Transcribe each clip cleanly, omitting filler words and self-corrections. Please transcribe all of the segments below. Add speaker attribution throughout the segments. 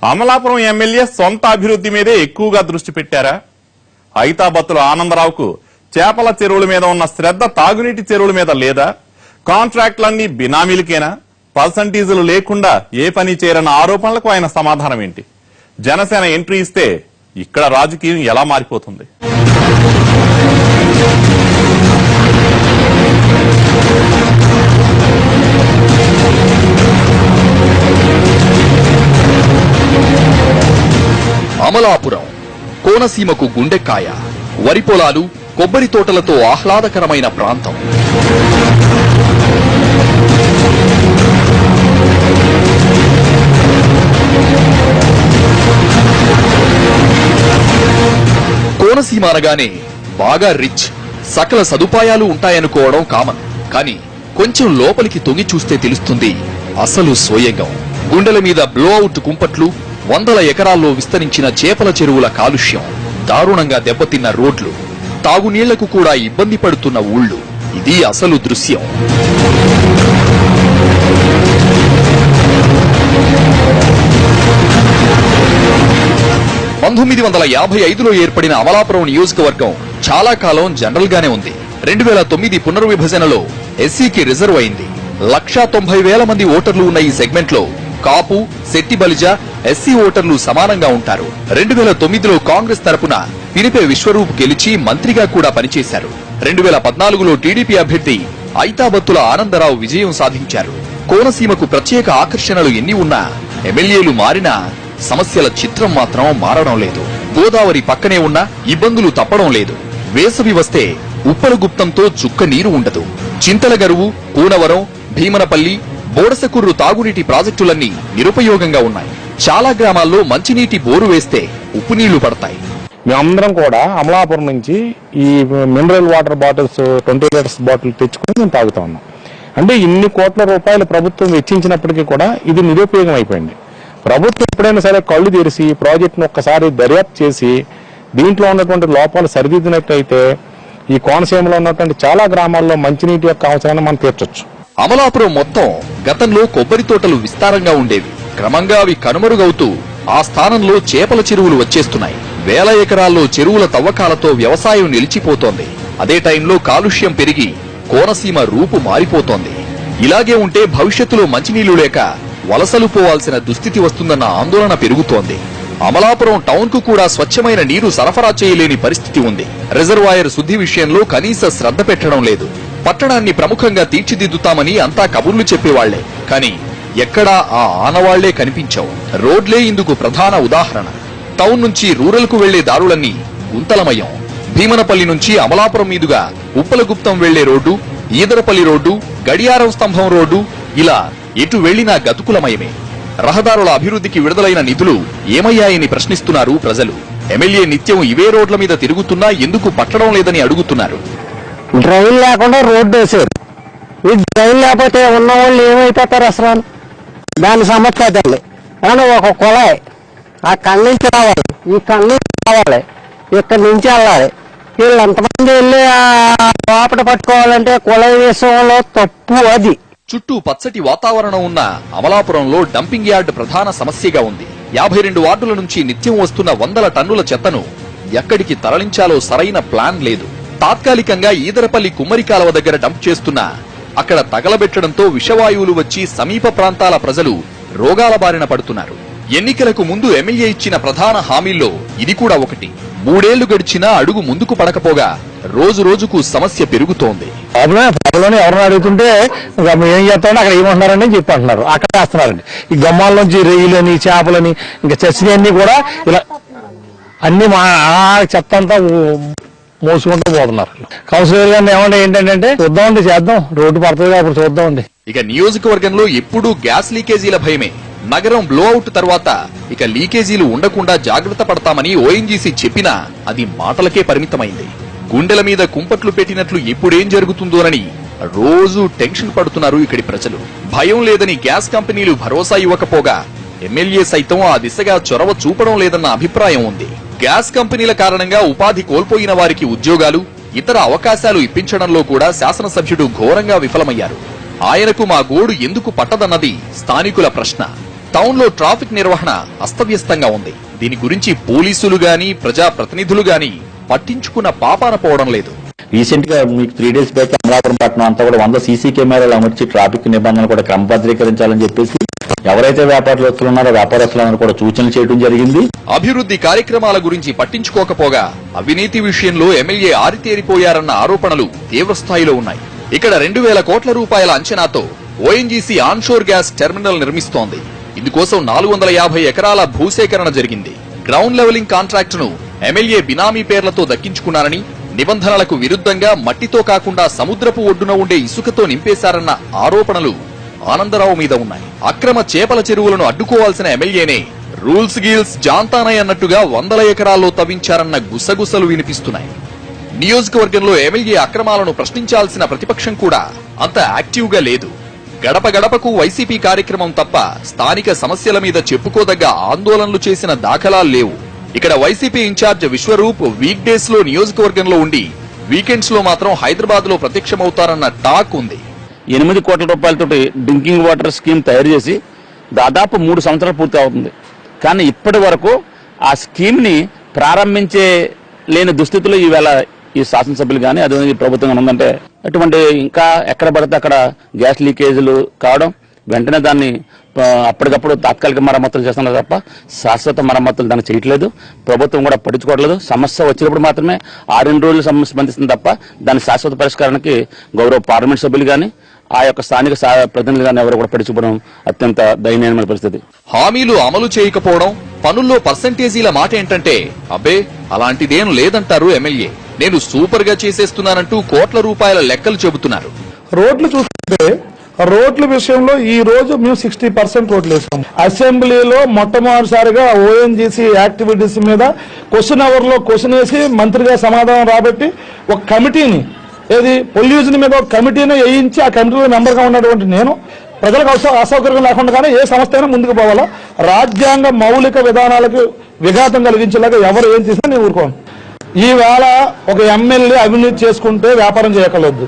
Speaker 1: Amalapuram MLA సొంత అభివృద్ధి మీదే ఎక్కువగా దృష్టి పెట్టారా? హైతాబత్తుల ఆనందరావుకు చేపల చెరువుల మీద ఉన్న శ్రద్ధ తాగునీటి చెరువుల మీద లేదా? కాంట్రాక్టులన్నీ బినామీలకేనా? పర్సంటేజీలు లేకుండా ఏ పని చేయరన్న ఆరోపణలకు ఆయన సమాధానం ఏంటి? జనసేన ఎంట్రీ ఇస్తే ఇక్కడ రాజకీయం ఎలా మారిపోతుంది?
Speaker 2: అమలాపురం కోనసీమకు గుండెకాయ, వరి పొలాలు, కొబ్బరి తోటలతో ఆహ్లాదకరమైన ప్రాంతం. కోనసీమ అనగానే బాగా రిచ్, సకల సదుపాయాలు ఉంటాయనుకోవడం కామన్. కానీ కొంచెం లోపలికి తొంగి చూస్తే తెలుస్తుంది అసలు సోయగం. గుండెల మీద బ్లోఅవుట్ కుంపట్లు, వందల ఎకరాల్లో విస్తరించిన చేపల చెరువుల కాలుష్యం, దారుణంగా దెబ్బతిన్న రోడ్లు, తాగునీళ్లకు కూడా ఇబ్బంది పడుతున్న ఊళ్లు. ఇది అసలు దృశ్యం. లో ఏర్పడిన అమలాపురం నియోజకవర్గం చాలా కాలం జనరల్ గానే ఉంది. 2009 పునర్విభజనలో ఎస్సీకి రిజర్వ్ అయింది. 1,90,000 మంది ఓటర్లు ఉన్న ఈ సెగ్మెంట్ లో కాపు, శెట్టి బలిజ, ఎస్సీ ఓటర్లు సమానంగా ఉంటారు. 2009లో కాంగ్రెస్ తరపున పినిపే విశ్వరూప్ గెలిచి మంత్రిగా కూడా పనిచేశారు. 2014లో టీడీపీ అభ్యర్థి ఐతాబత్తుల ఆనందరావు విజయం సాధించారు. కోనసీమకు ప్రత్యేక ఆకర్షణలు ఎన్ని ఉన్నా, ఎమ్మెల్యేలు మారినా సమస్యల చిత్రం మాత్రం మారడం లేదు. గోదావరి పక్కనే ఉన్నా ఇబ్బందులు తప్పడం లేదు. వేసవి వస్తే ఉప్పలగుప్తంతో చుక్క నీరు ఉండదు. చింతలగరువు, కూనవరం, భీమనపల్లి, బోడసకుర్రు తాగునీటి ప్రాజెక్టులన్నీ నిరుపయోగంగా ఉన్నాయి. చాలా గ్రామాల్లో మంచినీటి బోరు వేస్తే ఉప్పు నీళ్లు పడతాయి.
Speaker 3: మేమందరం కూడా అమలాపురం నుంచి ఈ mineral water bottles 20 litres bottle తెచ్చుకుని మేము తాగుతా ఉన్నాం. అంటే ఇన్ని కోట్ల రూపాయలు ప్రభుత్వం వెచ్చించినప్పటికీ కూడా ఇది నిరుపయోగం అయిపోయింది. ప్రభుత్వం ఎప్పుడైనా సరే కళ్లు తెరిచి ప్రాజెక్టును ఒక్కసారి దర్యాప్తు చేసి దీంట్లో ఉన్నటువంటి లోపాలు సరిదిద్దినట్టయితే ఈ కోనసీమలో ఉన్నటువంటి చాలా గ్రామాల్లో మంచినీటి యొక్క అవసరాన్ని మనం తీర్చొచ్చు.
Speaker 2: అమలాపురం మొత్తం గతంలో కొబ్బరి తోటలు విస్తారంగా ఉండేవి. క్రమంగా అవి కనుమరుగవుతూ ఆ స్థానంలో చేపల చెరువులు వచ్చేస్తున్నాయి. వేల ఎకరాల్లో చెరువుల తవ్వకాలతో వ్యవసాయం నిలిచిపోతోంది. అదే టైంలో కాలుష్యం పెరిగి కోనసీమ రూపు మారిపోతోంది. ఇలాగే ఉంటే భవిష్యత్తులో మంచినీళ్లు లేక వలసలు పోవాల్సిన దుస్థితి వస్తుందన్న ఆందోళన పెరుగుతోంది. అమలాపురం టౌన్ కు కూడా స్వచ్ఛమైన నీరు సరఫరా చేయలేని పరిస్థితి ఉంది. రిజర్వాయర్ శుద్ధి విషయంలో కనీస శ్రద్ధ పెట్టడం లేదు. పట్టణాన్ని ప్రముఖంగా తీర్చిదిద్దుతామని అంతా కబుర్లు చెప్పేవాళ్లే, కానీ ఎక్కడా ఆ ఆనవాళ్లే కనిపించవు. రోడ్లే ఇందుకు ప్రధాన ఉదాహరణ. టౌన్ నుంచి రూరల్ కు వెళ్లే దారులన్నీ గుంతలమయం. భీమనపల్లి నుంచి అమలాపురం మీదుగా ఉప్పలగుప్తం వెళ్లే రోడ్డు, ఈదరపల్లి రోడ్డు, గడియారం స్తంభం రోడ్డు, ఇలా ఎటు వెళ్లినా గతుకులమయమే. రహదారుల అభివృద్ధికి విడుదలైన నిధులు ఏమయ్యాయని ప్రశ్నిస్తున్నారు ప్రజలు. ఎమ్మెల్యే నిత్యం ఇవే రోడ్ల మీద తిరుగుతున్నా ఎందుకు పట్టడం లేదని అడుగుతున్నారు.
Speaker 4: డ్రైన్ లేకుండా రోడ్డు వేసారు. ఈ డ్రైన్ లేకపోతే ఉన్న వాళ్ళు ఏమైపోతారు అసలు? దాని సమస్య అదండి. కానీ ఒక కుళాయి ఆ కళ్ళ నుంచి రావాలి, ఈ కళ్ళ నుంచి రావాలి, ఇక్కడి నుంచి వెళ్ళాలి. వీళ్ళు ఎంతమంది వెళ్ళి లోపల పట్టుకోవాలంటే కుళాయి విషయంలో తప్పు అది.
Speaker 2: చుట్టూ పచ్చటి వాతావరణం ఉన్న అమలాపురంలో డంపింగ్ యార్డ్ ప్రధాన సమస్యగా ఉంది. 52 వార్డుల నుంచి నిత్యం వస్తున్న వందల టన్నుల చెత్తను ఎక్కడికి తరలించాలో సరైన ప్లాన్ లేదు. తాత్కాలికంగా ఈదరపల్లి కుమ్మరి కాలువ దగ్గర డంప్ చేస్తున్నా అక్కడ తగలబెట్టడంతో విషవాయువులు వచ్చి సమీప ప్రాంతాల ప్రజలు రోగాల బారిన పడుతున్నారు. ఎన్నికలకు ముందు ఎమ్మెల్యే ఇచ్చిన ప్రధాన హామీల్లో ఇది కూడా ఒకటి. 3 ఏళ్లు గడిచినా అడుగు ముందుకు పడకపోగా రోజు రోజుకు సమస్య పెరుగుతోంది.
Speaker 4: ఎవరిని అడుగుతుంటే ఏం చేస్తామంటే అక్కడ ఏమంటున్నారని చెప్పంటున్నారు. అక్కడ వేస్తున్నారండి. ఈ గమ్మాల్లోంచి రొయ్యలని, చేపలని, ఇంకా చచ్చినవన్నీ కూడా ఇలా అన్ని చెత్త అంతా మోసుకుంటూ పోతున్నారు. కౌన్సిలర్ గారిని ఏమంటే ఏంటంటే చూద్దామండి, చేద్దాం, రోడ్డు పడుతుంది అప్పుడు చూద్దామండి.
Speaker 2: ఇక నియోజకవర్గంలో ఎప్పుడూ గ్యాస్ లీకేజీల భయమే. నగరం బ్లోఅవుట్ తర్వాత ఇక లీకేజీలు ఉండకుండా జాగ్రత్త పడతామని ఓఎన్జీసీ చెప్పినా అది మాటలకే పరిమితమైంది. గుండెల మీద కుంపట్లు పెట్టినట్లు ఎప్పుడేం జరుగుతుందోనని రోజు టెన్షన్ పడుతున్నారు ఇక్కడి ప్రజలు. భయం లేదని గ్యాస్ కంపెనీలు భరోసా ఇవ్వకపోగా ఎమ్మెల్యే సైతం ఆ దిశగా చొరవ చూపడం లేదన్న అభిప్రాయం ఉంది. గ్యాస్ కంపెనీల కారణంగా ఉపాధి కోల్పోయిన వారికి ఉద్యోగాలు, ఇతర అవకాశాలు ఇప్పించడంలో కూడా శాసనసభ్యుడు ఘోరంగా విఫలమయ్యారు. ఆయనకు మా గోడు ఎందుకు పట్టదన్నది స్థానికుల ప్రశ్న. టౌన్ లో ట్రాఫిక్ నిర్వహణ అస్తవ్యస్తంగా ఉంది. దీని గురించి పోలీసులు గాని ప్రజా ప్రతినిధులు గాని పట్టించుకున్న పాపాన పోవడం లేదు.
Speaker 5: రీసెంట్ గా మీకు 3 days బ్యాక్ అమలాపురం పట్టణం అంతా కూడా 100 సీసీ కెమెరాలు అమర్చి ట్రాఫిక్ నిబంధనలు కూడా క్రమబద్ధీకరించాలని చెప్పేసి ఎవరైతే వ్యాపారస్తులు ఉన్నారో వ్యాపారస్తులందరూ కూడా సూచనలు చేయడం జరిగింది.
Speaker 2: అభివృద్ధి కార్యక్రమాల గురించి పట్టించుకోకపోగా అవినీతి విషయంలో ఎమ్మెల్యే ఆరితేరిపోయారన్న ఆరోపణలు తీవ్రస్థాయిలో ఉన్నాయి. ఇక్కడ 2,000 కోట్ల రూపాయల అంచనాతో ఓఎన్జీసీ ఆన్షోర్ గ్యాస్ టెర్మినల్ నిర్మిస్తోంది. ఇందుకోసం 450 ఎకరాల భూసేకరణ జరిగింది. గ్రౌండ్ లెవెలింగ్ కాంట్రాక్టును ఎమ్మెల్యే బినామీ పేర్లతో దక్కించుకున్నారని, నిబంధనలకు విరుద్ధంగా మట్టితో కాకుండా సముద్రపు ఒడ్డున ఉండే ఇసుకతో నింపేశారన్న ఆరోపణలు ఆనందరావు మీద ఉన్నాయి. అక్రమ చేపల చెరువులను అడ్డుకోవాల్సిన ఎమ్మెల్యేనే రూల్స్ గీల్స్ జాంతానయ్ అన్నట్టుగా 100 ఎకరాల్లో తవ్వించారన్న గుసగుసలు వినిపిస్తున్నాయి. నియోజకవర్గంలో ఎమ్మెల్యే అక్రమాలను ప్రశ్నించాల్సిన ప్రతిపక్షం కూడా అంత యాక్టివ్ గా లేదు. గడప గడపకు వైసీపీ కార్యక్రమం తప్ప స్థానిక సమస్యల మీద చెప్పుకోదగ్గ ఆందోళనలు చేసిన దాఖలాలు లేవు. ఇక్కడ YCP incharge Vishwarup week days లో నియోజకవర్గంలో ఉండి వీకెండ్స్ లో మాత్రం హైదరాబాద్ లో ప్రత్యక్షమవుతారన్న టాక్ ఉంది.
Speaker 6: 8 కోట్ల రూపాయలతో డ్రింకింగ్ వాటర్ స్కీమ్ తయారు చేసి దాదాపు 3 సంవత్సరాలు పూర్తి అవుతుంది. కానీ ఇప్పటి వరకు ఆ స్కీమ్ ని ప్రారంభించే లేని దుస్థితిలో ఈవేళ ఈ శాసనసభ్యులు కానీ అదే ప్రభుత్వం ఉందంటే అటువంటి ఇంకా ఎక్కడ పడితే అక్కడ గ్యాస్ లీకేజీలు కావడం, వెంటనే దాన్ని అప్పటికప్పుడు తాత్కాలిక మరమ్మతులు చేస్తున్నారు తప్ప శాశ్వత మరమ్మతులు దాన్ని చేయట్లేదు. ప్రభుత్వం కూడా పట్టించుకోవట్లేదు. సమస్య వచ్చినప్పుడు మాత్రమే 6 రోజులు స్పందిస్తుంది తప్ప దాని శాశ్వత పరిష్కారానికి గౌరవ పార్లమెంట్ సభ్యులు కానీ ఆ యొక్క స్థానిక ప్రతినిధులు కానీ ఎవరు కూడా పట్టించుకోవడం అత్యంత దయనీయమైన పరిస్థితి.
Speaker 2: హామీలు అమలు చేయకపోవడం, పనుల్లో పర్సెంటేజీల మాట ఏంటంటే అబ్బే అలాంటిదేం లేదంటారు ఎమ్మెల్యే. నేను సూపర్ గా చేసేస్తున్నానంటూ కోట్ల రూపాయల లెక్కలు చెబుతున్నారు.
Speaker 7: రోడ్లు చూస్తుంటే రోడ్ల విషయంలో ఈ రోజు మేము 60% రోడ్లు వేసాం. అసెంబ్లీలో మొట్టమొదటిసారిగా ఓఎన్జీసీ యాక్టివిటీస్ మీద క్వశ్చన్ అవర్ లో క్వశ్చన్ వేసి మంత్రిగా సమాధానం రాబట్టి ఒక కమిటీని పొల్యూషన్ మీద ఒక కమిటీని వేయించి ఆ కమిటీలో మెంబర్ గా ఉన్నటువంటి నేను ప్రజలకు అసౌకర్యం లేకుండా ఏ సంస్థ అయినా ముందుకు పోవాలా, రాజ్యాంగ మౌలిక విధానాలకు విఘాతం కలిగించేలాగా ఎవరు ఏం చేసినా నేను ఊరుకోను. ఈవేళ ఒక ఎమ్మెల్యే అవినీతి చేసుకుంటే వ్యాపారం చేయకలేదు.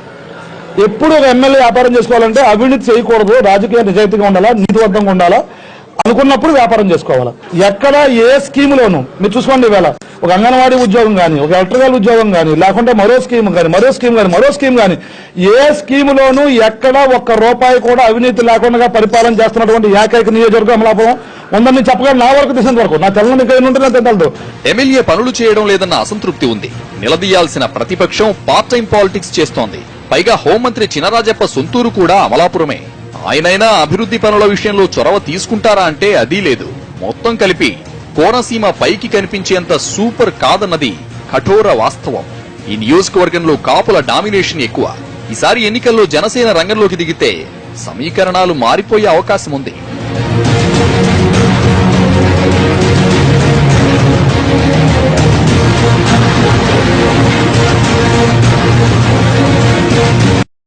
Speaker 7: ఎప్పుడు ఒక ఎమ్మెల్యే వ్యాపారం చేసుకోవాలంటే అవినీతి చేయకూడదు, రాజకీయ నిజాయితీగా ఉండాలా, నీతిబద్ధంగా ఉండాలా అనుకున్నప్పుడు వ్యాపారం చేసుకోవాలా. ఎక్కడ ఏ స్కీములోనూ మీరు చూసుకోండి, ఈవేళ ఒక అంగన్వాడీ ఉద్యోగం కానీ, ఒక ఎలక్ట్రికల్ ఉద్యోగం కానీ, లేకుంటే మరో స్కీమ్ కానీ ఏ స్కీములోనూ ఎక్కడ ఒక్క రూపాయి కూడా అవినీతి లేకుండా పరిపాలన చేస్తున్నటువంటి ఏకైక నియోజకవర్గం అమలాపురం ఉందని చెప్పగా నా వరకు తెలిసిన వరకు నా తెలంగాణ తెలదు.
Speaker 2: ఎమ్మెల్యే పనులు చేయడం లేదన్న అసంతృప్తి ఉంది. నిలదీయాల్సిన ప్రతిపక్షం పార్ట్ టైం పాలిటిక్స్ చేస్తోంది. పైగా హోంమంత్రి చినరాజప్ప సొంతూరు కూడా అమలాపురమే. ఆయనైనా అభివృద్ధి పనుల విషయంలో చొరవ తీసుకుంటారా అంటే అదీ లేదు. మొత్తం కలిపి కోనసీమ పైకి కనిపించేంత సూపర్ కాదన్నది కఠోర వాస్తవం. ఈ నియోజకవర్గంలో కాపుల డామినేషన్ ఎక్కువ. ఈసారి ఎన్నికల్లో జనసేన రంగంలోకి దిగితే సమీకరణాలు మారిపోయే అవకాశం ఉంది.